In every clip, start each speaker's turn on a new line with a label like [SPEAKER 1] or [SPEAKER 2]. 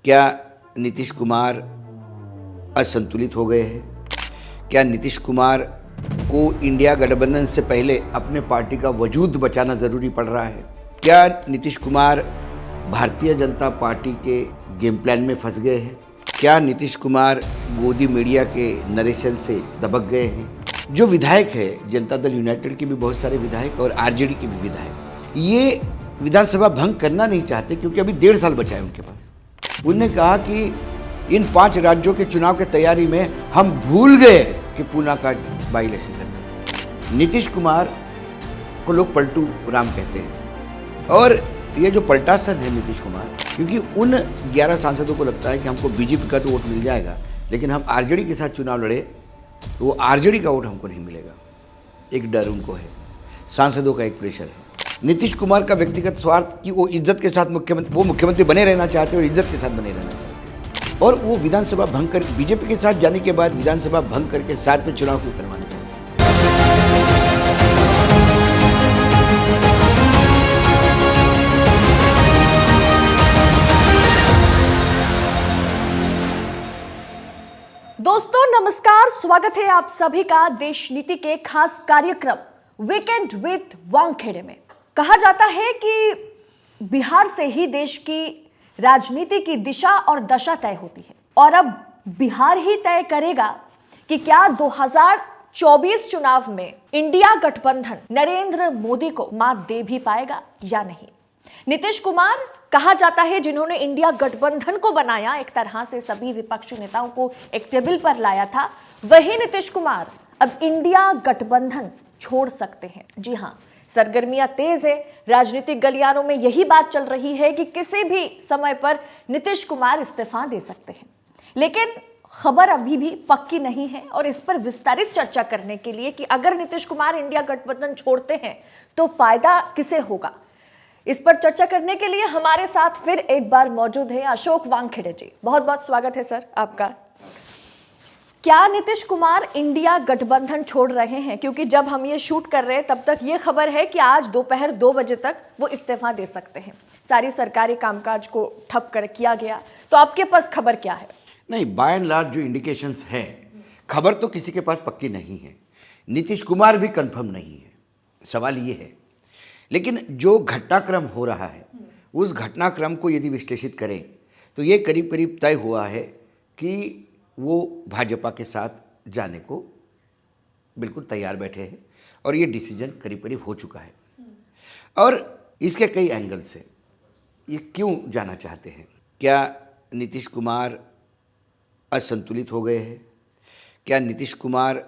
[SPEAKER 1] क्या नीतीश कुमार असंतुलित हो गए हैं? क्या नीतीश कुमार को इंडिया गठबंधन से पहले अपने पार्टी का वजूद बचाना ज़रूरी पड़ रहा है? क्या नीतीश कुमार भारतीय जनता पार्टी के गेम प्लान में फंस गए हैं? क्या नीतीश कुमार गोदी मीडिया के नरेशन से दबक गए हैं? जो विधायक है, जनता दल यूनाइटेड के भी बहुत सारे विधायक और आरजेडी के भी विधायक, ये विधानसभा भंग करना नहीं चाहते क्योंकि अभी 1.5 साल बचा है उनके पास। उन्होंने कहा कि इन 5 राज्यों के चुनाव की तैयारी में हम भूल गए कि पूना का बाई इलेक्शन करना है। नीतीश कुमार को लोग पलटू राम कहते हैं और ये जो पलटासन है नीतीश कुमार, क्योंकि उन 11 सांसदों को लगता है कि हमको बीजेपी का तो वोट मिल जाएगा, लेकिन हम आरजेडी के साथ चुनाव लड़े तो वो आरजेडी का वोट हमको नहीं मिलेगा। एक डर उनको है, सांसदों का एक प्रेशर है। नीतीश कुमार का व्यक्तिगत स्वार्थ कि वो इज्जत के साथ मुख्यमंत्री बने रहना चाहते और इज्जत के साथ बने रहना चाहते, और वो विधानसभा भंग कर बीजेपी के साथ जाने के बाद विधानसभा भंग करके साथ में चुनाव क्यों करवाना चाहते हैं?
[SPEAKER 2] दोस्तों नमस्कार, स्वागत है आप सभी का देश नीति के खास कार्यक्रम वीकेंड विद वानखेड़े में। कहा जाता है कि बिहार से ही देश की राजनीति की दिशा और दशा तय होती है, और अब बिहार ही तय करेगा कि क्या 2024 चुनाव में इंडिया गठबंधन नरेंद्र मोदी को मात दे भी पाएगा या नहीं। नीतीश कुमार कहा जाता है जिन्होंने इंडिया गठबंधन को बनाया, एक तरह से सभी विपक्षी नेताओं को एक टेबल पर लाया था, वही नीतीश कुमार अब इंडिया गठबंधन छोड़ सकते हैं। जी हां, सरगर्मियां तेज है, राजनीतिक गलियारों में यही बात चल रही है कि किसी भी समय पर नीतीश कुमार इस्तीफा दे सकते हैं, लेकिन खबर अभी भी पक्की नहीं है। और इस पर विस्तारित चर्चा करने के लिए कि अगर नीतीश कुमार इंडिया गठबंधन छोड़ते हैं तो फायदा किसे होगा, इस पर चर्चा करने के लिए हमारे साथ फिर एक बार मौजूद है अशोक वानखेड़े जी। बहुत बहुत स्वागत है सर आपका। क्या नीतीश कुमार इंडिया गठबंधन छोड़ रहे हैं? क्योंकि जब हम ये शूट कर रहे हैं तब तक ये खबर है कि आज दोपहर 2 बजे तक वो इस्तीफा दे सकते हैं। सारी सरकारी कामकाज को ठप कर किया गया, तो आपके पास खबर क्या है?
[SPEAKER 1] नहीं, बाय एंड लार्ज जो इंडिकेशंस है, खबर तो किसी के पास पक्की नहीं है, नीतीश कुमार भी कंफर्म नहीं है। सवाल ये है, लेकिन जो घटनाक्रम हो रहा है उस घटनाक्रम को यदि विश्लेषित करें तो ये करीब करीब तय हुआ है कि वो भाजपा के साथ जाने को बिल्कुल तैयार बैठे हैं और ये डिसीजन करीब करीब हो चुका है। और इसके कई एंगल से ये क्यों जाना चाहते हैं? क्या नीतीश कुमार असंतुलित हो गए हैं? क्या नीतीश कुमार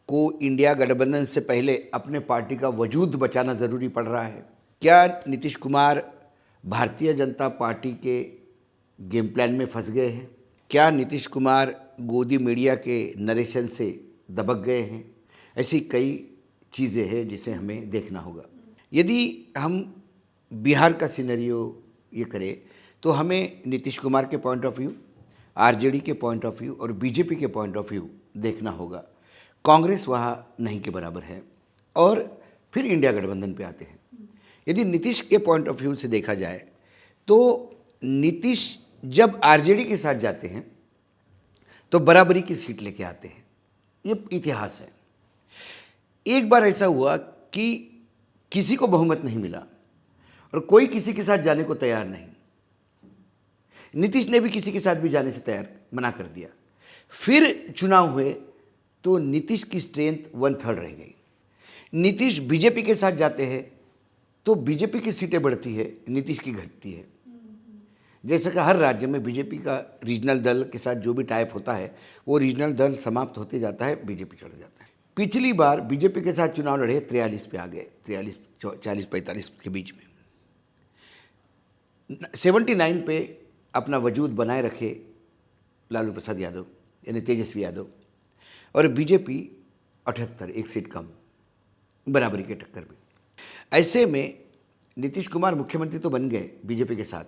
[SPEAKER 1] को इंडिया गठबंधन से पहले अपने पार्टी का वजूद बचाना ज़रूरी पड़ रहा है? क्या नीतीश कुमार भारतीय जनता पार्टी के गेम प्लान में फंस गए हैं? क्या नीतीश कुमार गोदी मीडिया के नरेशन से दबक गए हैं? ऐसी कई चीज़ें हैं जिसे हमें देखना होगा। यदि हम बिहार का सिनेरियो ये करें तो हमें नीतीश कुमार के पॉइंट ऑफ व्यू, आरजेडी के पॉइंट ऑफ व्यू और बीजेपी के पॉइंट ऑफ व्यू देखना होगा। कांग्रेस वहाँ नहीं के बराबर है, और फिर इंडिया गठबंधन पे आते हैं। यदि नीतीश के पॉइंट ऑफ व्यू से देखा जाए तो नीतीश जब आरजेडी के साथ जाते हैं तो बराबरी की सीट लेके आते हैं, ये इतिहास है। एक बार ऐसा हुआ कि किसी को बहुमत नहीं मिला और कोई किसी के साथ जाने को तैयार नहीं, नीतीश ने भी किसी के साथ भी जाने से तैयार मना कर दिया। फिर चुनाव हुए तो नीतीश की स्ट्रेंथ 1/3 रह गई। नीतीश बीजेपी के साथ जाते हैं तो बीजेपी की सीटें बढ़ती है, नीतीश की घटती है। जैसे कि हर राज्य में बीजेपी का रीजनल दल के साथ जो भी टाइप होता है वो रीजनल दल समाप्त होते जाता है, बीजेपी चढ़ जाता है। पिछली बार बीजेपी के साथ चुनाव लड़े, 43 पे आ गए, 43 40-45 के बीच में। 79 पे अपना वजूद बनाए रखे लालू प्रसाद यादव यानी तेजस्वी यादव, और बीजेपी 78, एक सीट कम, बराबरी के टक्कर में। ऐसे में नीतीश कुमार मुख्यमंत्री तो बन गए बीजेपी के साथ,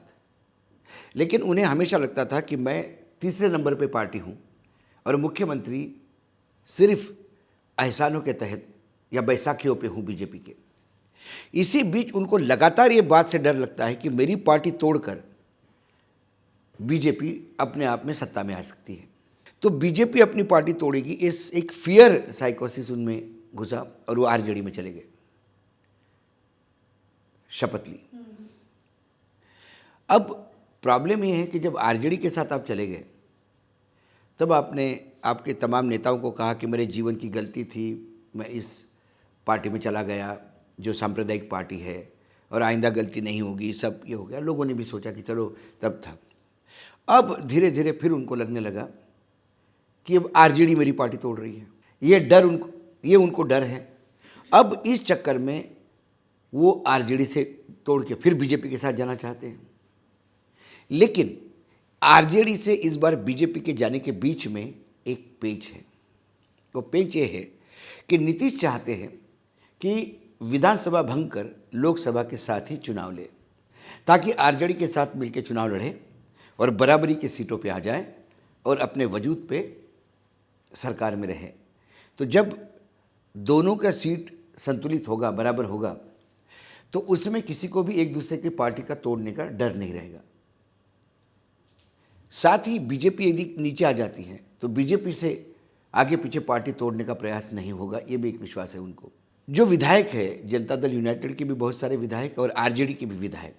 [SPEAKER 1] लेकिन उन्हें हमेशा लगता था कि मैं तीसरे नंबर पे पार्टी हूँ और मुख्यमंत्री सिर्फ एहसानों के तहत या बैसाखियों पे हूँ बीजेपी के। इसी बीच उनको लगातार ये बात से डर लगता है कि मेरी पार्टी तोड़कर बीजेपी अपने आप में सत्ता में आ सकती है। तो बीजेपी अपनी पार्टी तोड़ेगी, इस एक फियर साइकोसिस उनमें घुसा और वो आरजेडी में चले गए, शपथ ली। अब प्रॉब्लम ये है कि जब आरजेडी के साथ आप चले गए तब आपने आपके तमाम नेताओं को कहा कि मेरे जीवन की गलती थी, मैं इस पार्टी में चला गया जो सांप्रदायिक पार्टी है और आइंदा गलती नहीं होगी, सब ये हो गया। लोगों ने भी सोचा कि चलो तब था। अब धीरे धीरे फिर उनको लगने लगा कि अब आरजेडी मेरी पार्टी तोड़ रही है, ये उनको डर है। अब इस चक्कर में वो आरजेडी से तोड़ के फिर बीजेपी के साथ जाना चाहते हैं। लेकिन आरजेडी से इस बार बीजेपी के जाने के बीच में एक पेच है। वो पेच ये है कि नीतीश चाहते हैं कि विधानसभा भंग कर लोकसभा के साथ ही चुनाव ले, ताकि आरजेडी के साथ मिलकर चुनाव लड़े और बराबरी की सीटों पे आ जाए और अपने वजूद पे सरकार में रहे। तो जब दोनों का सीट संतुलित होगा, बराबर होगा, तो उसमें किसी को भी एक दूसरे की पार्टी का तोड़ने का डर नहीं रहेगा। साथ ही बीजेपी यदि नीचे आ जाती है तो बीजेपी से आगे पीछे पार्टी तोड़ने का प्रयास नहीं होगा, ये भी एक विश्वास है उनको। जो विधायक है, जनता दल यूनाइटेड के भी बहुत सारे विधायक और आरजेडी के भी विधायक,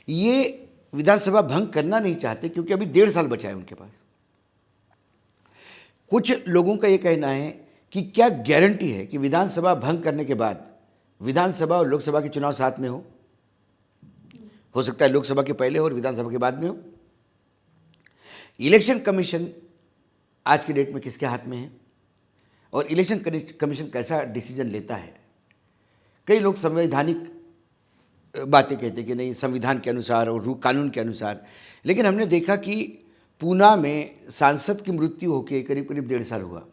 [SPEAKER 1] ये विधानसभा भंग करना नहीं चाहते क्योंकि अभी 1.5 साल बचा है उनके पास। कुछ लोगों का ये कहना है कि क्या गारंटी है कि विधानसभा भंग करने के बाद विधानसभा और लोकसभा के चुनाव साथ में हो सकता है लोकसभा के पहले हो और विधानसभा के बाद में हो। इलेक्शन कमीशन आज की डेट में किसके हाथ में है और इलेक्शन कमीशन कैसा डिसीजन लेता है। कई लोग संवैधानिक बातें कहते हैं कि नहीं, संविधान के अनुसार और कानून के अनुसार, लेकिन हमने देखा कि पूना में सांसद की मृत्यु होकर करीब करीब 1.5 साल हुआ।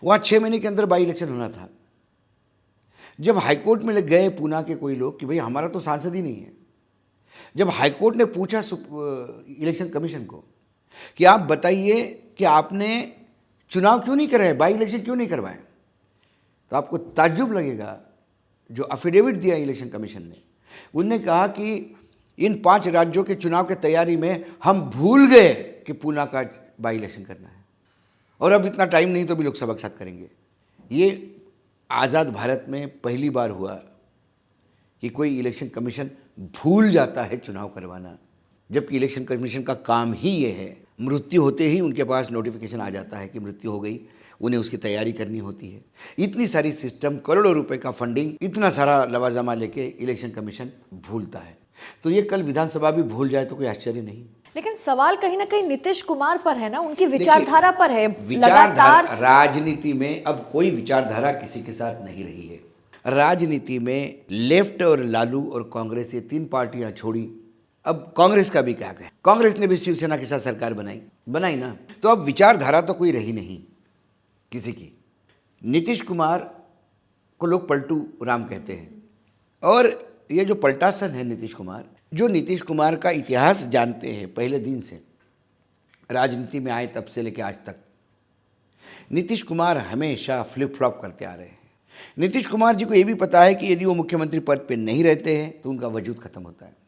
[SPEAKER 1] वहाँ 6 महीने के अंदर बाई इलेक्शन होना था। जब हाईकोर्ट में गए पूना के कोई लोग कि भाई हमारा तो सांसद ही नहीं है, जब हाईकोर्ट ने पूछा इलेक्शन कमीशन को कि आप बताइए कि आपने चुनाव क्यों नहीं कराए, बाई इलेक्शन क्यों नहीं करवाए, तो आपको ताज्जुब लगेगा। जो अफिडेविट दिया इलेक्शन कमीशन ने, उनने कहा कि इन 5 राज्यों के चुनाव की तैयारी में हम भूल गए कि पूना का बाई इलेक्शन करना है और अब इतना टाइम नहीं तो भी लोकसभा के साथ करेंगे। ये आज़ाद भारत में पहली बार हुआ कि कोई इलेक्शन कमीशन भूल जाता है चुनाव करवाना, जबकि इलेक्शन कमीशन का काम ही ये है। मृत्यु होते ही उनके पास नोटिफिकेशन आ जाता है कि मृत्यु हो गई, उन्हें उसकी तैयारी करनी होती है। इतनी सारी सिस्टम, करोड़ों रुपए का फंडिंग, इतना सारा लवाजमा लेके इलेक्शन कमीशन भूलता है। तो ये कल विधानसभा भी भूल जाए तो कोई आश्चर्य नहीं।
[SPEAKER 2] लेकिन सवाल कहीं ना कहीं नीतीश कुमार पर है ना, उनकी विचारधारा पर है।
[SPEAKER 1] विचारधारा, राजनीति में अब कोई विचारधारा किसी के साथ नहीं रही है। राजनीति में लेफ्ट और लालू और कांग्रेस, ये 3 पार्टियां छोड़ी, अब कांग्रेस का भी क्या कहें। कांग्रेस ने भी शिवसेना के साथ सरकार बनाई ना, तो अब विचारधारा तो कोई रही नहीं किसी की। नीतीश कुमार को लोग पलटू राम कहते हैं और ये जो पलटासन है नीतीश कुमार, जो नीतीश कुमार का इतिहास जानते हैं पहले दिन से, राजनीति में आए तब से लेकर आज तक, नीतीश कुमार हमेशा फ्लिप फ्लॉप करते आ रहे हैं। नीतीश कुमार जी को ये भी पता है कि यदि वो मुख्यमंत्री पद पे नहीं रहते हैं तो उनका वजूद खत्म होता है।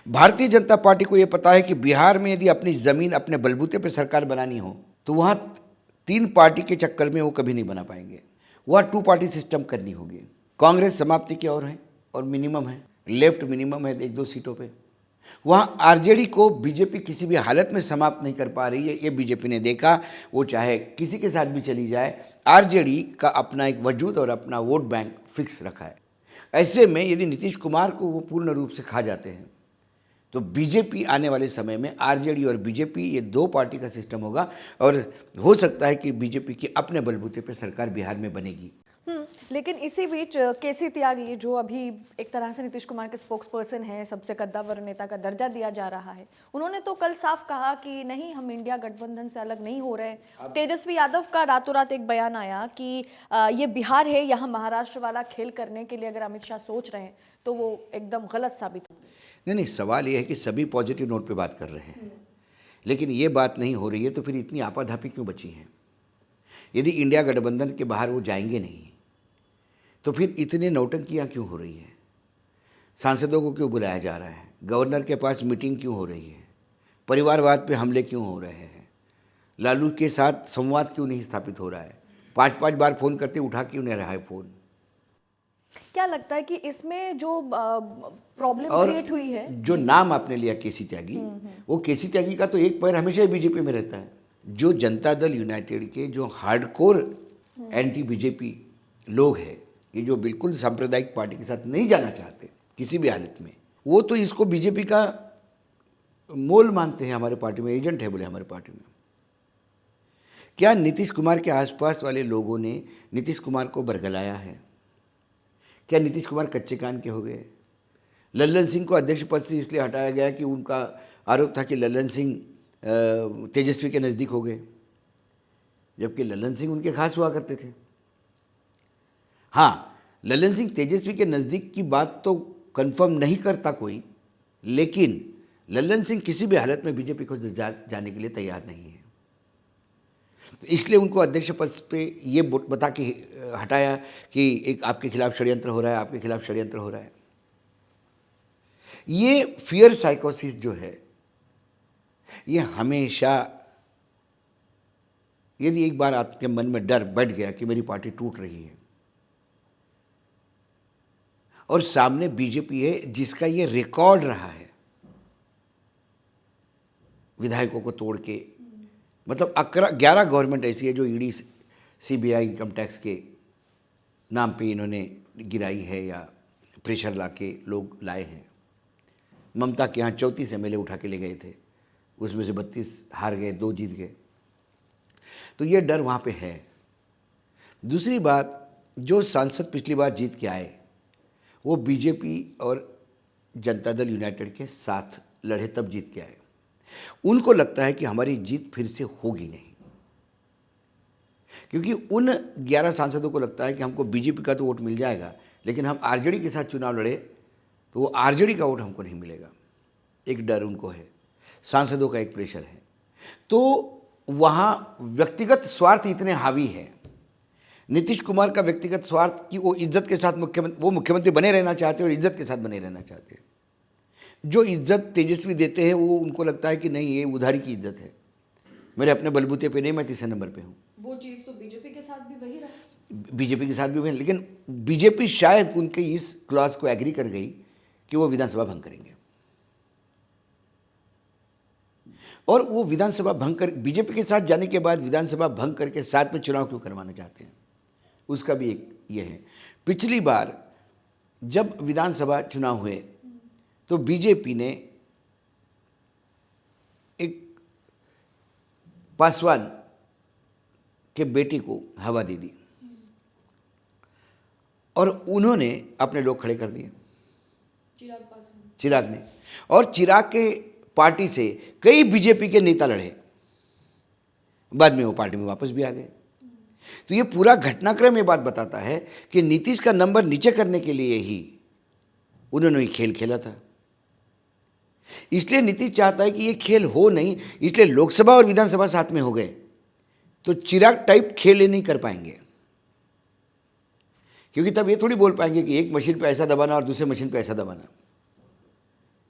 [SPEAKER 1] भारतीय जनता पार्टी को ये पता है कि बिहार में यदि अपनी ज़मीन, अपने बलबूते पर सरकार बनानी हो तो वहाँ 3 पार्टी के चक्कर में वो कभी नहीं बना पाएंगे। वहाँ 2 पार्टी सिस्टम करनी होगी। कांग्रेस समाप्ति की ओर है और मिनिमम है, लेफ्ट मिनिमम है 1-2 सीटों पे। वहाँ आरजेडी को बीजेपी किसी भी हालत में समाप्त नहीं कर पा रही है, ये बीजेपी ने देखा। वो चाहे किसी के साथ भी चली जाए, आरजेडी का अपना एक वजूद और अपना वोट बैंक फिक्स रखा है। ऐसे में यदि नीतीश कुमार को वो पूर्ण रूप से खा जाते हैं तो बीजेपी आने वाले समय में, आरजेडी और बीजेपी, ये 2 पार्टी का सिस्टम होगा और हो सकता है कि बीजेपी की अपने बलबूते पर सरकार बिहार में बनेगी।
[SPEAKER 2] लेकिन इसी बीच केसी त्यागी, जो अभी एक तरह से नीतीश कुमार के स्पोक्स पर्सन है, सबसे कद्दावर नेता का दर्जा दिया जा रहा है, उन्होंने तो कल साफ कहा कि नहीं, हम इंडिया गठबंधन से अलग नहीं हो रहे। तेजस्वी यादव का रातों रात एक बयान आया कि ये बिहार है, यहाँ महाराष्ट्र वाला खेल करने के लिए अगर अमित शाह सोच रहे हैं तो वो एकदम गलत साबित हो।
[SPEAKER 1] नहीं, सवाल ये है कि सभी पॉजिटिव नोट पे बात कर रहे हैं, लेकिन ये बात नहीं हो रही है तो फिर इतनी आपाधापी क्यों बची है। यदि इंडिया गठबंधन के बाहर वो जाएंगे नहीं तो फिर इतने नौटंकियाँ क्यों हो रही हैं। सांसदों को क्यों बुलाया जा रहा है, गवर्नर के पास मीटिंग क्यों हो रही है, परिवारवाद पे हमले क्यों हो रहे हैं, लालू के साथ संवाद क्यों नहीं स्थापित हो रहा है, 5-5 बार फ़ोन करते उठा क्यों नहीं रहा है फ़ोन।
[SPEAKER 2] क्या लगता है कि इसमें जो प्रॉब्लम
[SPEAKER 1] और
[SPEAKER 2] क्रिएट हुई है,
[SPEAKER 1] जो नाम आपने लिया केसी त्यागी, वो केसी त्यागी का तो एक पैर हमेशा ही बीजेपी में रहता है। जो जनता दल यूनाइटेड के जो हार्डकोर एंटी बीजेपी लोग हैं, ये जो बिल्कुल सांप्रदायिक पार्टी के साथ नहीं जाना चाहते किसी भी हालत में, वो तो इसको बीजेपी का मोल मानते हैं, हमारे पार्टी में एजेंट है बोले हमारे पार्टी में। क्या नीतीश कुमार के आसपास वाले लोगों ने नीतीश कुमार को बरगलाया है? क्या नीतीश कुमार कच्चे कान के हो गए? लल्लन सिंह को अध्यक्ष पद से इसलिए हटाया गया कि उनका आरोप था कि लल्लन सिंह तेजस्वी के नज़दीक हो गए, जबकि लल्लन सिंह उनके खास हुआ करते थे। हाँ, लल्लन सिंह तेजस्वी के नज़दीक की बात तो कंफर्म नहीं करता कोई, लेकिन लल्लन सिंह किसी भी हालत में बीजेपी को जाने के लिए तैयार नहीं है। तो इसलिए उनको अध्यक्ष पद पे ये बता के हटाया कि एक आपके खिलाफ षड्यंत्र हो रहा है, आपके खिलाफ षड्यंत्र हो रहा है। ये फियर साइकोसिस जो है, ये हमेशा, यदि एक बार आपके मन में डर बैठ गया कि मेरी पार्टी टूट रही है और सामने बीजेपी है जिसका ये रिकॉर्ड रहा है विधायकों को तोड़ के, मतलब 11 गवर्नमेंट ऐसी है जो ईडी सीबीआई इनकम टैक्स के नाम पे इन्होंने गिराई है या प्रेशर ला के लोग लाए हैं। ममता के यहाँ 34 एमएलए उठा के ले गए थे, उसमें से 32 हार गए, 2 जीत गए। तो ये डर वहाँ पे है। दूसरी बात, जो सांसद पिछली बार जीत के आए वो बीजेपी और जनता दल यूनाइटेड के साथ लड़े, तब जीत के आए। उनको लगता है कि हमारी जीत फिर से होगी नहीं, क्योंकि उन 11 सांसदों को लगता है कि हमको बीजेपी का तो वोट मिल जाएगा, लेकिन हम आरजेडी के साथ चुनाव लड़े तो वो आरजेडी का वोट हमको नहीं मिलेगा। एक डर उनको है, सांसदों का एक प्रेशर है। तो वहाँ व्यक्तिगत स्वार्थ इतने हावी है, नीतीश कुमार का व्यक्तिगत स्वार्थ कि वो इज्जत के साथ मुख्यमंत्री बने रहना चाहते हैं और इज्जत के साथ बने रहना चाहते हैं। जो इज्जत तेजस्वी देते हैं वो उनको लगता है कि नहीं, ये उधारी की इज्जत है, मेरे अपने बलबूते पे नहीं, मैं तीसरे नंबर पे हूँ।
[SPEAKER 2] वो चीज़ तो बीजेपी के साथ भी वही रहा,
[SPEAKER 1] बीजेपी के साथ भी वही, लेकिन बीजेपी शायद उनके इस क्लॉज को एग्री कर गई कि वो विधानसभा भंग करेंगे, और वो विधानसभा भंग कर, बीजेपी के साथ जाने के बाद विधानसभा भंग करके साथ में चुनाव क्यों करवाना चाहते हैं, उसका भी एक ये है। पिछली बार जब विधानसभा चुनाव हुए तो बीजेपी ने एक पासवान के बेटे को हवा दे दी और उन्होंने अपने लोग खड़े कर दिए, चिराग ने, और चिराग के पार्टी से कई बीजेपी के नेता लड़े, बाद में वो पार्टी में वापस भी आ गए। तो ये पूरा घटनाक्रम ये बात बताता है कि नीतीश का नंबर नीचे करने के लिए ही उन्होंने ये खेल खेला था। इसलिए नीतीश चाहता है कि ये खेल हो नहीं, इसलिए लोकसभा और विधानसभा साथ में हो गए तो चिराग टाइप खेल ये नहीं कर पाएंगे, क्योंकि तब ये थोड़ी बोल पाएंगे कि एक मशीन पे ऐसा दबाना और दूसरे मशीन पे ऐसा दबाना।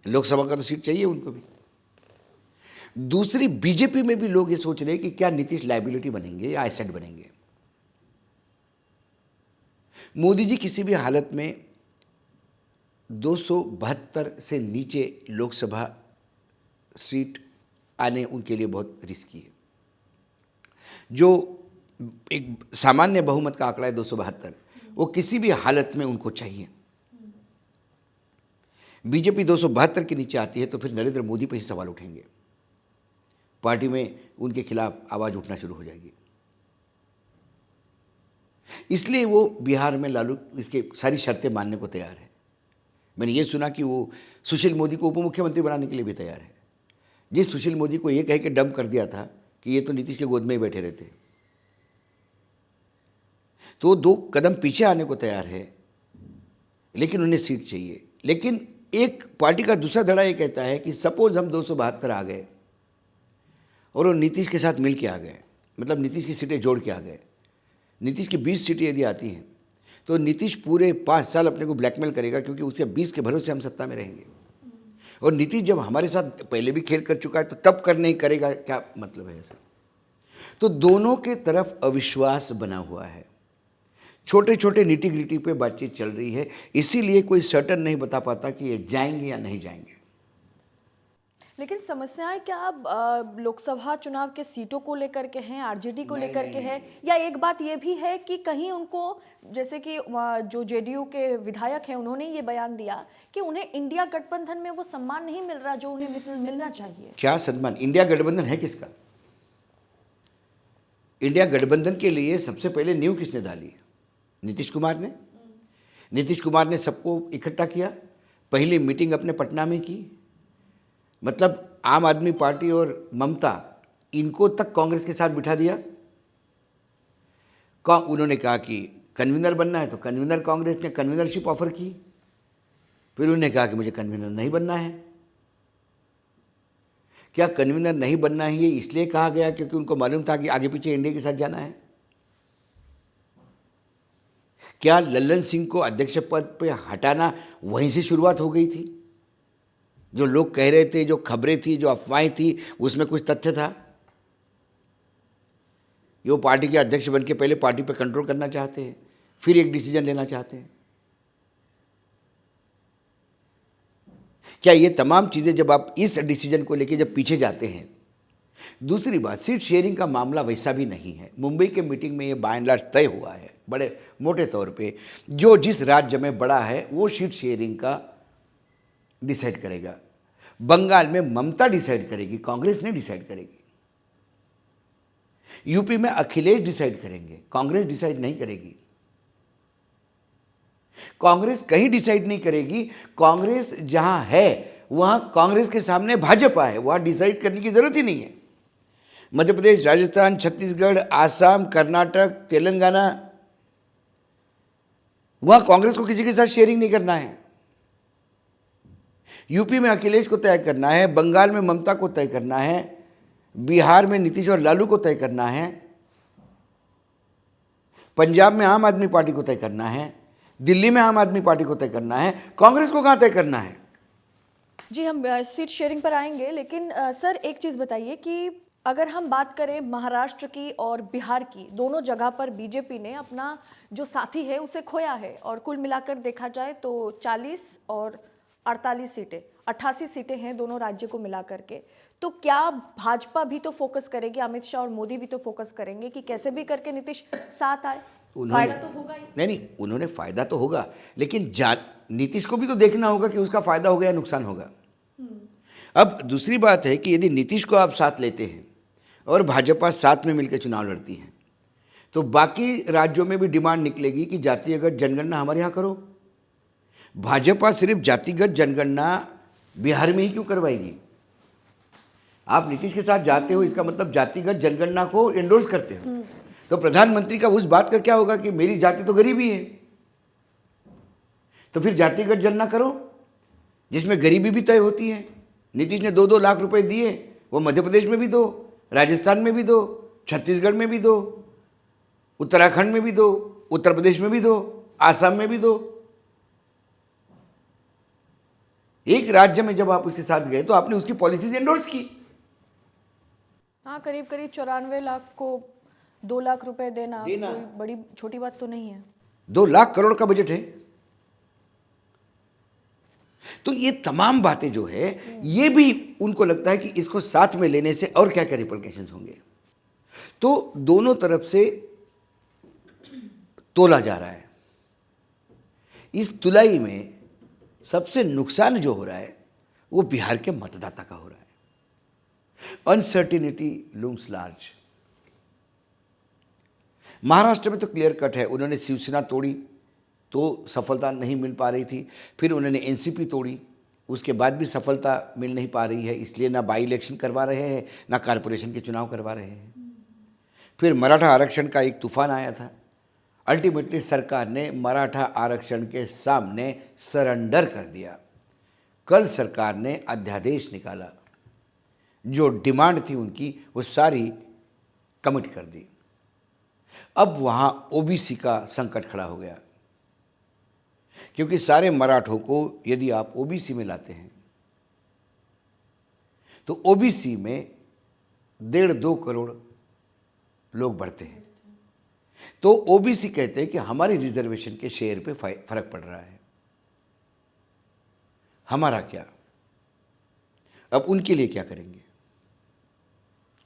[SPEAKER 1] लोकसभा का तो सीट चाहिए उनको भी। दूसरी, बीजेपी में भी लोग ये सोच रहे हैं कि क्या नीतीश लायबिलिटी बनेंगे या एसेट बनेंगे। मोदी जी किसी भी हालत में 272 से नीचे लोकसभा सीट आने उनके लिए बहुत रिस्की है। जो एक सामान्य बहुमत का आंकड़ा है 272, वो किसी भी हालत में उनको चाहिए। बीजेपी 272 के नीचे आती है तो फिर नरेंद्र मोदी पर ही सवाल उठेंगे, पार्टी में उनके खिलाफ आवाज़ उठना शुरू हो जाएगी। इसलिए वो बिहार में लालू इसके सारी शर्तें मानने को तैयार है। मैंने ये सुना कि वो सुशील मोदी को उप मुख्यमंत्री बनाने के लिए भी तैयार है। जिस सुशील मोदी को ये कह के डंप कर दिया था कि ये तो नीतीश के गोद में ही बैठे रहते, तो वो 2 कदम पीछे आने को तैयार है, लेकिन उन्हें सीट चाहिए। लेकिन एक पार्टी का दूसरा धड़ा ये कहता है कि सपोज हम 272 आ गए और वो नीतीश के साथ मिल के आ गए, मतलब नीतीश की सीटें जोड़ के आ गए, नीतीश की 20 सीटें यदि आती हैं तो नीतीश पूरे 5 साल अपने को ब्लैकमेल करेगा, क्योंकि उसके 20 के भरोसे हम सत्ता में रहेंगे। और नीतीश जब हमारे साथ पहले भी खेल कर चुका है तो तब कर नहीं करेगा, क्या मतलब है ऐसा? तो दोनों के तरफ अविश्वास बना हुआ है, छोटे छोटे निटी ग्रिटी पे बातचीत चल रही है, इसीलिए कोई सर्टन नहीं बता पाता कि ये जाएंगे या नहीं जाएंगे।
[SPEAKER 2] लेकिन समस्याएं क्या लोकसभा चुनाव के सीटों को लेकर के हैं, आरजेडी को लेकर के है, या एक बात ये भी है कि कहीं उनको, जैसे कि जो जेडीयू के विधायक हैं उन्होंने ये बयान दिया कि उन्हें इंडिया गठबंधन में वो सम्मान नहीं मिल रहा जो उन्हें मिलना चाहिए।
[SPEAKER 1] क्या सम्मान? इंडिया गठबंधन है किसका? इंडिया गठबंधन के लिए सबसे पहले नींव किसने डाली? नीतीश कुमार ने। नीतीश कुमार ने सबको इकट्ठा किया, पहली मीटिंग अपने पटना में की, मतलब आम आदमी पार्टी और ममता इनको तक कांग्रेस के साथ बिठा दिया। उन्होंने कहा कि कन्वीनर बनना है तो कन्वीनर, कांग्रेस ने कन्वीनरशिप ऑफर की। फिर उन्होंने कहा कि मुझे कन्वीनर नहीं बनना है। क्या कन्वीनर नहीं बनना है ये इसलिए कहा गया क्योंकि उनको मालूम था कि आगे पीछे एनडीए के साथ जाना है? क्या लल्लन सिंह को अध्यक्ष पद पे हटाना वहीं से शुरुआत हो गई थी? जो लोग कह रहे थे, जो खबरें थी, जो अफवाहें थी, उसमें कुछ तथ्य था? ये वो पार्टी के अध्यक्ष बन के पहले पार्टी पे कंट्रोल करना चाहते हैं, फिर एक डिसीजन लेना चाहते हैं। क्या ये तमाम चीज़ें जब आप इस डिसीजन को लेके जब पीछे जाते हैं? दूसरी बात, सीट शेयरिंग का मामला वैसा भी नहीं है। मुंबई के मीटिंग में ये बाय एंड लार्ज तय हुआ है, बड़े मोटे तौर पे जो जिस राज्य में बड़ा है वो सीट शेयरिंग का डिसाइड करेगा। बंगाल में ममता डिसाइड करेगी, कांग्रेस नहीं डिसाइड करेगी। यूपी में अखिलेश डिसाइड करेंगे, कांग्रेस डिसाइड नहीं करेगी। कांग्रेस कहीं डिसाइड नहीं करेगी। कांग्रेस जहां है वहां कांग्रेस के सामने भाजपा है, वहां डिसाइड करने की जरूरत ही नहीं है। मध्य प्रदेश, राजस्थान, छत्तीसगढ़, आसाम, कर्नाटक, तेलंगाना, वहां कांग्रेस को किसी के साथ शेयरिंग नहीं करना है। यूपी में अखिलेश को तय करना है, बंगाल में ममता को तय करना है, बिहार में नीतीश और लालू को तय करना है, पंजाब में आम आदमी पार्टी को तय करना है, दिल्ली में आम आदमी पार्टी को तय करना है। कांग्रेस को कहां तय करना है?
[SPEAKER 2] जी, हम सीट शेयरिंग पर आएंगे, लेकिन सर एक चीज़ बताइए कि अगर हम बात करें महाराष्ट्र की और बिहार की, दोनों जगह पर बीजेपी ने अपना जो साथी है उसे खोया है, और कुल मिलाकर देखा जाए तो 40 और 48 सीटें, 88 सीटें हैं दोनों राज्य को मिला करके। तो क्या भाजपा भी तो फोकस करेगी, अमित शाह और मोदी भी तो फोकस करेंगे कि कैसे भी करके नीतीश साथ आए? फायदा तो होगा ही।
[SPEAKER 1] नहीं, उन्होंने फायदा तो होगा, लेकिन नीतीश को भी तो देखना होगा कि उसका फायदा होगा या नुकसान होगा। अब दूसरी बात है कि यदि नीतीश को आप साथ लेते हैं और भाजपा साथ में मिलकर चुनाव लड़ती है तो बाकी राज्यों में भी डिमांड निकलेगी कि जातिगत जनगणना हमारे यहाँ करो। भाजपा सिर्फ जातिगत जनगणना बिहार में ही क्यों करवाएगी? आप नीतीश के साथ जाते हो, इसका मतलब जातिगत जनगणना को एंडोर्स करते हो। तो प्रधानमंत्री का उस बात का क्या होगा कि मेरी जाति तो गरीबी है, तो फिर जातिगत जनगणना करो जिसमें गरीबी भी तय होती है। नीतीश ने 2-2 लाख रुपए दिए, वो मध्य प्रदेश में भी दो, राजस्थान में भी दो, छत्तीसगढ़ में भी दो, उत्तराखंड में भी दो, उत्तर प्रदेश में भी दो, आसाम में भी दो। एक राज्य में जब आप उसके साथ गए तो आपने उसकी पॉलिसीज एंडोर्स की।
[SPEAKER 2] हाँ, करीब 94 लाख को 2 लाख रुपए देना कोई बड़ी छोटी बात तो नहीं है।
[SPEAKER 1] 2 लाख करोड़ का बजट है। तो ये तमाम बातें जो है, ये भी उनको लगता है कि इसको साथ में लेने से और क्या क्या रिपरकशंस होंगे। तो दोनों तरफ से तोला जा रहा है। इस तुलाई में सबसे नुकसान जो हो रहा है वो बिहार के मतदाता का हो रहा है। Uncertainty looms large. महाराष्ट्र में तो क्लियर कट है, उन्होंने शिवसेना तोड़ी तो सफलता नहीं मिल पा रही थी, फिर उन्होंने एनसीपी तोड़ी, उसके बाद भी सफलता मिल नहीं पा रही है, इसलिए ना बाई इलेक्शन करवा रहे हैं ना कारपोरेशन के चुनाव करवा रहे हैं। फिर मराठा आरक्षण का एक तूफान आया था, अल्टीमेटली सरकार ने मराठा आरक्षण के सामने सरेंडर कर दिया। कल सरकार ने अध्यादेश निकाला, जो डिमांड थी उनकी वो सारी कमिट कर दी। अब वहाँ ओबीसी का संकट खड़ा हो गया, क्योंकि सारे मराठों को यदि आप ओबीसी में लाते हैं तो ओबीसी में 1.5-2 करोड़ लोग बढ़ते हैं। तो ओबीसी कहते हैं कि हमारी रिजर्वेशन के शेयर पे फर्क पड़ रहा है। हमारा क्या? अब उनके लिए क्या करेंगे?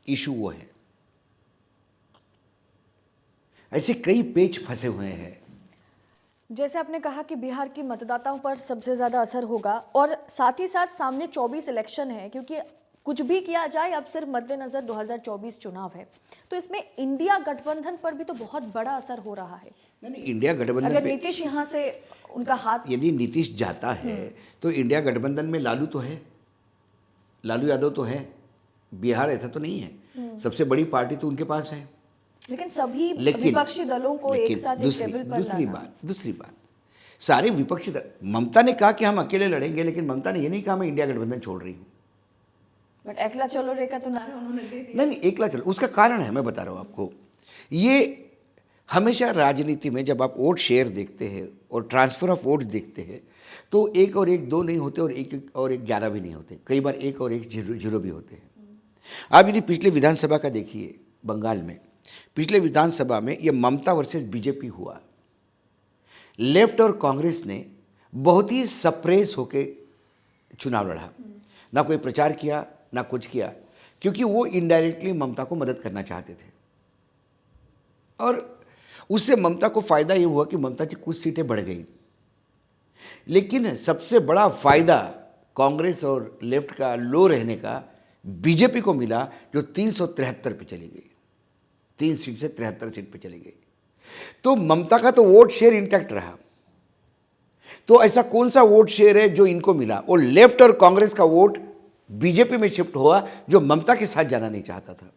[SPEAKER 1] इशू वो है। ऐसे कई पेच फंसे हुए हैं।
[SPEAKER 2] जैसे आपने कहा कि बिहार की मतदाताओं पर सबसे ज़्यादा असर होगा, और साथ ही साथ सामने 24 इलेक्शन है, क्योंकि कुछ भी किया जाए अब सिर्फ मद्देनज़र 2024 चुनाव है, तो इसमें इंडिया गठबंधन पर भी तो बहुत बड़ा असर हो रहा है।
[SPEAKER 1] नहीं, इंडिया गठबंधन
[SPEAKER 2] अगर
[SPEAKER 1] पे
[SPEAKER 2] नीतीश यहाँ से उनका हाथ,
[SPEAKER 1] यदि नीतीश जाता है तो इंडिया गठबंधन में लालू तो है, लालू यादव तो है। बिहार ऐसा तो नहीं है, सबसे बड़ी पार्टी तो उनके पास है।
[SPEAKER 2] लेकिन सभी
[SPEAKER 1] लेकिन
[SPEAKER 2] विपक्षी दलों को एक साथ एक
[SPEAKER 1] दूसरी
[SPEAKER 2] टेबल पर
[SPEAKER 1] दूसरी
[SPEAKER 2] लाना।
[SPEAKER 1] दूसरी बात, सारे विपक्षी दल, ममता ने कहा कि हम अकेले लड़ेंगे, लेकिन ममता ने ये नहीं कहा मैं इंडिया गठबंधन छोड़ रही हूँ।
[SPEAKER 2] बट एकला चलो रे का तो नारा उन्होंने दे दिया।
[SPEAKER 1] नहीं, एकला चलो, उसका कारण है, मैं बता रहा हूँ आपको। ये हमेशा राजनीति में जब आप वोट शेयर देखते हैं और ट्रांसफर ऑफ वोट्स देखते हैं, तो 1 और 1 2 नहीं होते, और 1 और 1 11 भी नहीं होते, कई बार 1 और 1 0 भी होते हैं। आप यदि पिछले विधानसभा का देखिए, बंगाल में पिछले विधानसभा में ये ममता वर्सेस बीजेपी हुआ। लेफ्ट और कांग्रेस ने बहुत ही सप्रेस होके चुनाव लड़ा, ना कोई प्रचार किया ना कुछ किया, क्योंकि वो इनडायरेक्टली ममता को मदद करना चाहते थे। और उससे ममता को फायदा ये हुआ कि ममता की कुछ सीटें बढ़ गई। लेकिन सबसे बड़ा फायदा कांग्रेस और लेफ्ट का लो रहने का बीजेपी को मिला, जो 373 पे चली गई, 3 सीट से 73 सीट पे चली गई। तो ममता का तो वोट शेयर इंटैक्ट रहा। तो ऐसा कौन सा वोट शेयर है जो इनको मिला? और लेफ्ट और कांग्रेस का वोट बीजेपी में शिफ्ट हुआ, जो ममता के साथ जाना नहीं चाहता था।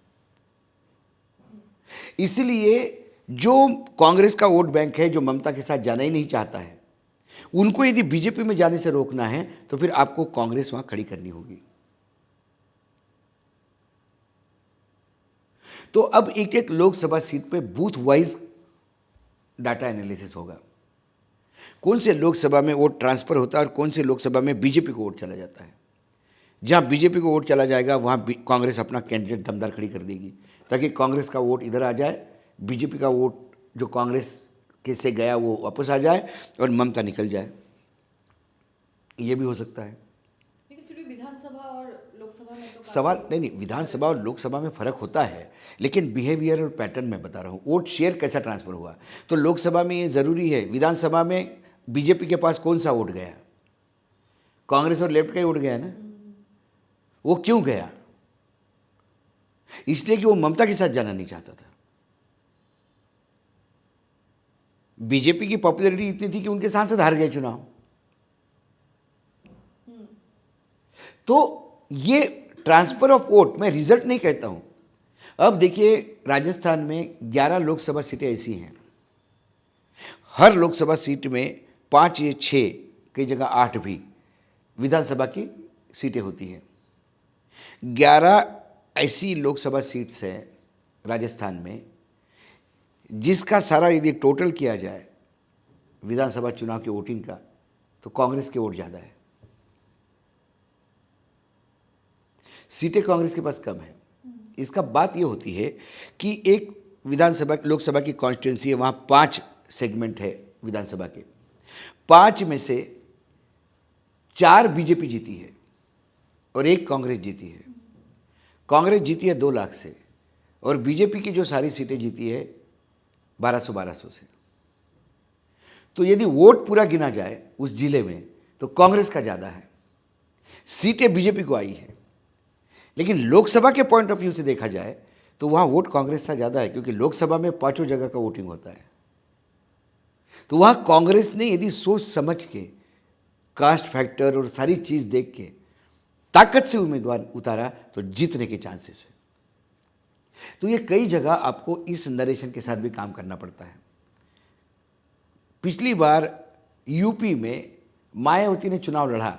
[SPEAKER 1] इसलिए जो कांग्रेस का वोट बैंक है, जो ममता के साथ जाना ही नहीं चाहता है, उनको यदि बीजेपी में जाने से रोकना है तो फिर आपको कांग्रेस वहां खड़ी करनी होगी। तो अब एक एक लोकसभा सीट पे बूथ वाइज डाटा एनालिसिस होगा, कौन से लोकसभा में वोट ट्रांसफर होता है और कौन से लोकसभा में बीजेपी को वोट चला जाता है। जहां बीजेपी को वोट चला जाएगा वहां कांग्रेस अपना कैंडिडेट दमदार खड़ी कर देगी, ताकि कांग्रेस का वोट इधर आ जाए, बीजेपी का वोट जो कांग्रेस के से गया वो वापस आ जाए और ममता निकल जाए। ये भी हो सकता है।
[SPEAKER 2] लेकिन फिर भी विधानसभा और लोकसभा में तो
[SPEAKER 1] सवाल नहीं, विधानसभा और लोकसभा में फर्क होता है, लेकिन बिहेवियर और पैटर्न मैं बता रहा हूँ। वोट शेयर कैसा ट्रांसफर हुआ, तो लोकसभा में ये ज़रूरी है। विधानसभा में बीजेपी के पास कौन सा वोट गया? कांग्रेस और लेफ्ट का ही वोट गया ना। वो क्यों गया? इसलिए कि वो ममता के साथ जाना नहीं चाहता था। बीजेपी की पॉपुलैरिटी इतनी थी कि उनके सांसद हार गए चुनाव। तो ये ट्रांसफर ऑफ वोट, मैं रिजल्ट नहीं कहता हूं। अब देखिए, राजस्थान में 11 लोकसभा सीटें ऐसी हैं, हर लोकसभा सीट में 5 या 6, कई जगह 8 भी विधानसभा की सीटें होती हैं। 11 ऐसी लोकसभा सीट्स हैं राजस्थान में, जिसका सारा यदि टोटल किया जाए विधानसभा चुनाव की वोटिंग का, तो कांग्रेस के वोट ज़्यादा है। सीटें कांग्रेस के पास कम है। इसका बात ये होती है कि एक विधानसभा लोकसभा की कॉन्स्टिट्यूंसी है, वहाँ 5 सेगमेंट है विधानसभा के, 5 में से 4 बीजेपी जीती है और 1 कांग्रेस जीती है। कांग्रेस जीती है 2 लाख से, और बीजेपी की जो सारी सीटें जीती है 1200 से। तो यदि वोट पूरा गिना जाए उस जिले में तो कांग्रेस का ज़्यादा है, सीटें बीजेपी को आई है। लेकिन लोकसभा के पॉइंट ऑफ व्यू से देखा जाए तो वहाँ वोट कांग्रेस का ज़्यादा है, क्योंकि लोकसभा में 5 जगह का वोटिंग होता है। तो वहाँ कांग्रेस ने यदि सोच समझ के, कास्ट फैक्टर और सारी चीज़ देख के ताकत से उम्मीदवार उतारा तो जीतने के चांसेस है। तो ये कई जगह आपको इस नरेशन के साथ भी काम करना पड़ता है। पिछली बार यूपी में मायावती ने चुनाव लड़ा,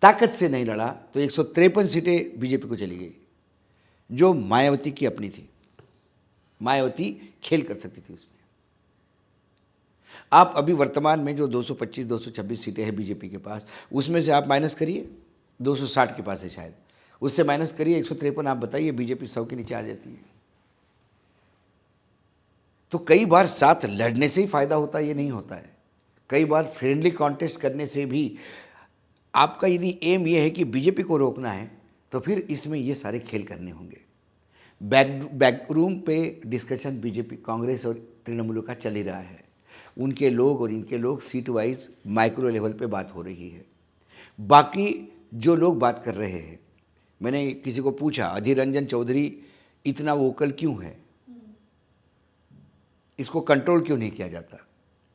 [SPEAKER 1] ताकत से नहीं लड़ा, तो 153 सीटें बीजेपी को चली गई, जो मायावती की अपनी थी। मायावती खेल कर सकती थी उसमें। आप अभी वर्तमान में जो 225-226 सीटें हैं बीजेपी के पास, उसमें से आप माइनस करिए, 260 के पास है शायद, उससे माइनस करिए 153, आप बताइए बीजेपी 100 के नीचे आ जाती है। तो कई बार साथ लड़ने से ही फायदा होता है, ये नहीं होता है। कई बार फ्रेंडली कॉन्टेस्ट करने से भी, आपका यदि एम ये है कि बीजेपी को रोकना है तो फिर इसमें ये सारे खेल करने होंगे। बैकरूम पे डिस्कशन बीजेपी, कांग्रेस और तृणमूल का चल ही रहा है। उनके लोग और इनके लोग सीट वाइज माइक्रो लेवल पे बात हो रही है। बाकी जो लोग बात कर रहे हैं, मैंने किसी को पूछा अधीर रंजन चौधरी इतना वोकल क्यों है, इसको कंट्रोल क्यों नहीं किया जाता।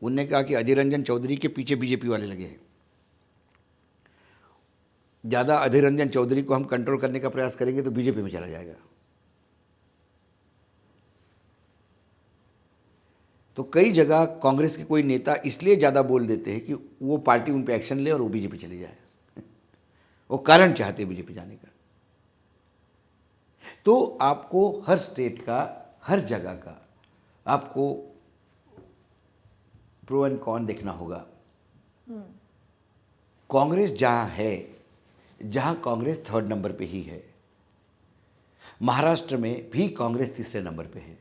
[SPEAKER 1] उनने कहा कि अधीर रंजन चौधरी के पीछे बीजेपी वाले लगे हैं। ज़्यादा अधीर रंजन चौधरी को हम कंट्रोल करने का प्रयास करेंगे तो बीजेपी में चला जाएगा। तो कई जगह कांग्रेस के कोई नेता इसलिए ज़्यादा बोल देते हैं कि वो पार्टी उन पे एक्शन ले और वो बीजेपी चली जाए। वो कारण चाहते हैं बीजेपी जाने का। तो आपको हर स्टेट का, हर जगह का आपको प्रो एंड कॉन देखना होगा। कांग्रेस जहां है, जहां कांग्रेस 3rd नंबर पे ही है, महाराष्ट्र में भी कांग्रेस 3रे नंबर पे है।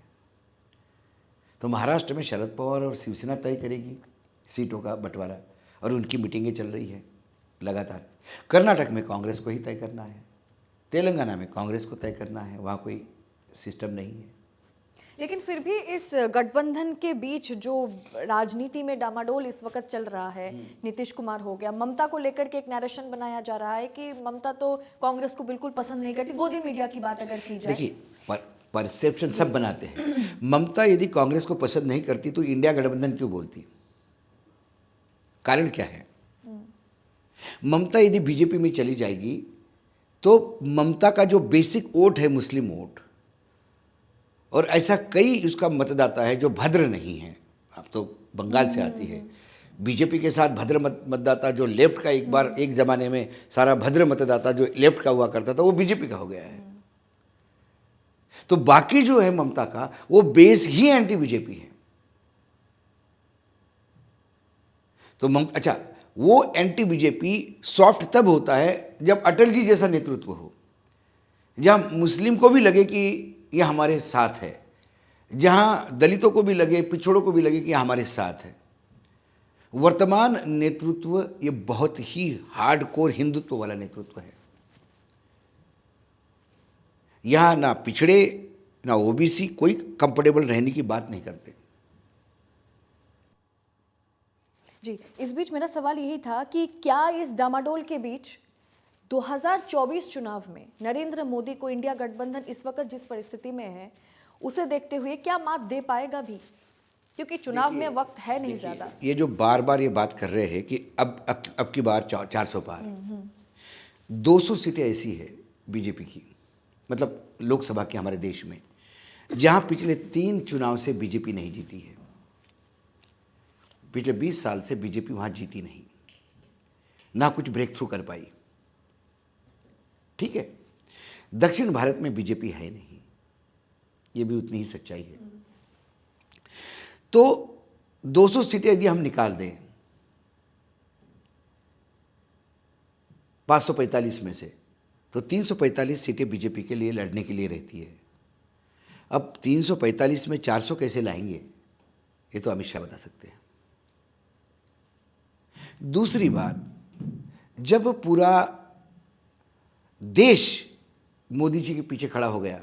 [SPEAKER 1] तो महाराष्ट्र में शरद पवार और शिवसेना तय करेगी सीटों का बंटवारा, और उनकी मीटिंगें चल रही है लगातार। कर्नाटक में कांग्रेस को ही तय करना है, तेलंगाना में कांग्रेस को तय करना है, वहाँ कोई सिस्टम नहीं है।
[SPEAKER 2] लेकिन फिर भी इस गठबंधन के बीच जो राजनीति में डामाडोल इस वक्त चल रहा है, नीतीश कुमार हो गया, ममता को लेकर के एक नैरेशन बनाया जा रहा है कि ममता तो कांग्रेस को बिल्कुल पसंद नहीं करती। गोदी मीडिया की बात अगर की जाए,
[SPEAKER 1] देखिए परसेप्शन सब बनाते हैं। ममता यदि कांग्रेस को पसंद नहीं करती तो इंडिया गठबंधन क्यों बोलती, कारण क्या है। ममता यदि बीजेपी में चली जाएगी तो ममता का जो बेसिक वोट है मुस्लिम वोट, और ऐसा कई उसका मतदाता है जो भद्र नहीं है। अब तो बंगाल से आती है बीजेपी के साथ भद्र मतदाता, जो लेफ्ट का एक ज़माने में सारा भद्र मतदाता जो लेफ्ट का हुआ करता था वो बीजेपी का हो गया है। तो बाकी जो है ममता का वो बेस ही एंटी बीजेपी है। तो अच्छा, वो एंटी बीजेपी सॉफ्ट तब होता है जब अटल जी जैसा नेतृत्व हो, जहां मुस्लिम को भी लगे कि ये हमारे साथ है, जहां दलितों को भी लगे, पिछड़ों को भी लगे कि हमारे साथ है। वर्तमान नेतृत्व ये बहुत ही हार्डकोर हिंदुत्व वाला नेतृत्व है। यहाँ ना पिछड़े ना ओबीसी कोई कंफर्टेबल रहने की बात नहीं करते।
[SPEAKER 2] जी, इस बीच मेरा सवाल यही था कि क्या इस डामाडोल के बीच 2024 चुनाव में नरेंद्र मोदी को इंडिया गठबंधन इस वक्त जिस परिस्थिति में है उसे देखते हुए क्या मात दे पाएगा भी, क्योंकि चुनाव में वक्त है नहीं ज्यादा।
[SPEAKER 1] ये जो बार बार ये बात कर रहे हैं कि अब की बार 400 पार, 200 सीटें ऐसी है बीजेपी की, मतलब लोकसभा की हमारे देश में, जहां पिछले 3 चुनाव से बीजेपी नहीं जीती है। पिछले 20 साल से बीजेपी वहां जीती नहीं, ना कुछ ब्रेक थ्रू कर पाई। ठीक है, दक्षिण भारत में बीजेपी है नहीं, ये भी उतनी ही सच्चाई है। तो 200 सीटें यदि हम निकाल दें 545 में से, तो 345 सीटें बीजेपी के लिए लड़ने के लिए रहती है। अब 345 में 400 कैसे लाएंगे, ये तो अमित शाह बता सकते हैं। दूसरी बात, जब पूरा देश मोदी जी के पीछे खड़ा हो गया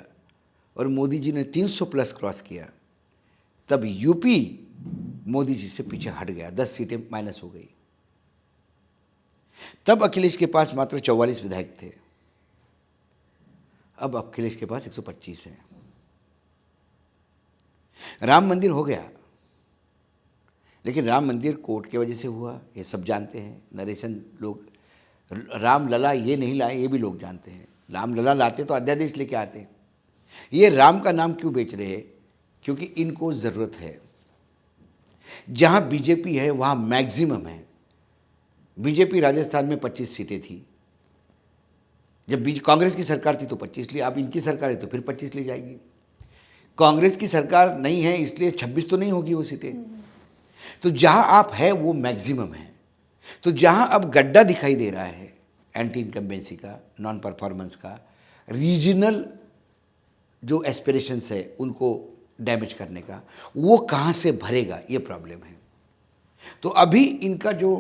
[SPEAKER 1] और मोदी जी ने 300 प्लस क्रॉस किया, तब यूपी मोदी जी से पीछे हट गया, 10 सीटें माइनस हो गई। तब अखिलेश के पास मात्र 44 विधायक थे, अब अखिलेश के पास 125 हैं। राम मंदिर हो गया, लेकिन राम मंदिर कोर्ट की वजह से हुआ, ये सब जानते हैं। नरेशन लोग राम लला ये नहीं लाए, ये भी लोग जानते हैं। राम लला लाते तो अध्यादेश लेके आते। ये राम का नाम क्यों बेच रहे हैं, क्योंकि इनको ज़रूरत है। जहाँ बीजेपी है वहाँ मैक्सिमम है। बीजेपी राजस्थान में 25 सीटें थी, जब कांग्रेस की सरकार थी तो 25 ली, अब इनकी सरकार है तो फिर 25 ली जाएगी। कांग्रेस की सरकार नहीं है इसलिए 26 तो नहीं होगी वो सीटें। तो जहाँ आप है वो मैक्सिमम है। तो जहाँ अब गड्ढा दिखाई दे रहा है एंटी इनकम्बेंसी का, नॉन परफॉर्मेंस का, रीजनल जो एस्पिरेशंस है उनको डैमेज करने का, वो कहाँ से भरेगा, ये प्रॉब्लम है। तो अभी इनका जो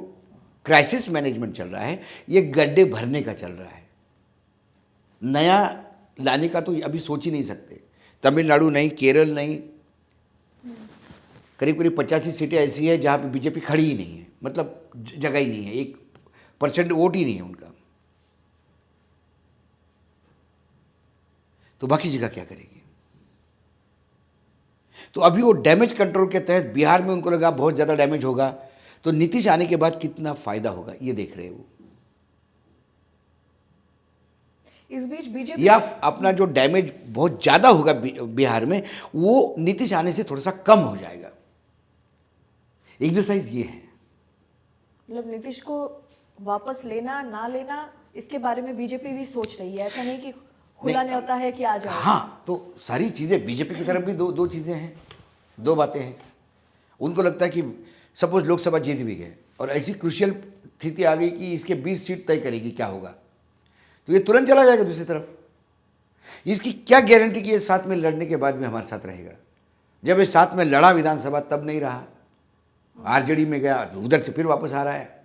[SPEAKER 1] क्राइसिस मैनेजमेंट चल रहा है, ये गड्ढे भरने का चल रहा है। नया लाने का तो अभी सोच ही नहीं सकते। तमिलनाडु नहीं, केरल नहीं, करीब करीब 85 सीटें ऐसी है जहाँ पे बीजेपी खड़ी ही नहीं है, मतलब जगह ही नहीं है, 1% वोट ही नहीं है उनका। तो बाकी जगह क्या करेगी? तो अभी वो डैमेज कंट्रोल के तहत बिहार में उनको लगा बहुत ज़्यादा डैमेज होगा, तो नीतीश आने के बाद कितना फायदा होगा ये देख रहे हैं वो।
[SPEAKER 2] इस बीच बीजेपी
[SPEAKER 1] या अपना जो डैमेज बहुत ज़्यादा होगा बिहार में, वो नीतीश आने से थोड़ा सा कम हो जाएगा। एक्सरसाइज ये है।
[SPEAKER 2] मतलब नीतीश को वापस लेना ना लेना, इसके बारे में बीजेपी भी सोच रही है। ऐसा नहीं कि खुला नहीं होता है कि आ जाए।
[SPEAKER 1] हाँ, तो सारी चीज़ें बीजेपी की तरफ भी दो चीज़ें हैं, दो बातें हैं। उनको लगता है कि सपोज लोकसभा जीत भी गए और ऐसी क्रूशियल स्थिति आ गई कि इसके 20 सीट तय करेगी क्या होगा, तो ये तुरंत चला जाएगा दूसरी तरफ। इसकी क्या गारंटी कि ये साथ में लड़ने के बाद भी हमारे साथ रहेगा? जब ये साथ में लड़ा विधानसभा तब नहीं रहा, आरजेडी में गया, उधर से फिर वापस आ रहा है,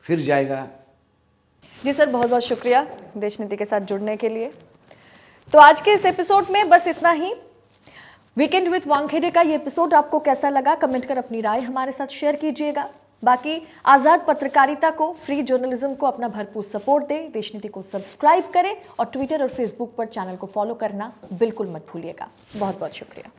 [SPEAKER 1] फिर जाएगा।
[SPEAKER 2] जी सर, बहुत बहुत शुक्रिया देश नीति के साथ जुड़ने के लिए। तो आज के इस एपिसोड में बस इतना ही। वीकेंड विद वानखेड़े का ये एपिसोड आपको कैसा लगा, कमेंट कर अपनी राय हमारे साथ शेयर कीजिएगा। बाकी आज़ाद पत्रकारिता को, फ्री जर्नलिज्म को अपना भरपूर सपोर्ट दें, देश नीति को सब्सक्राइब करें और ट्विटर और फेसबुक पर चैनल को फॉलो करना बिल्कुल मत भूलिएगा। बहुत बहुत शुक्रिया।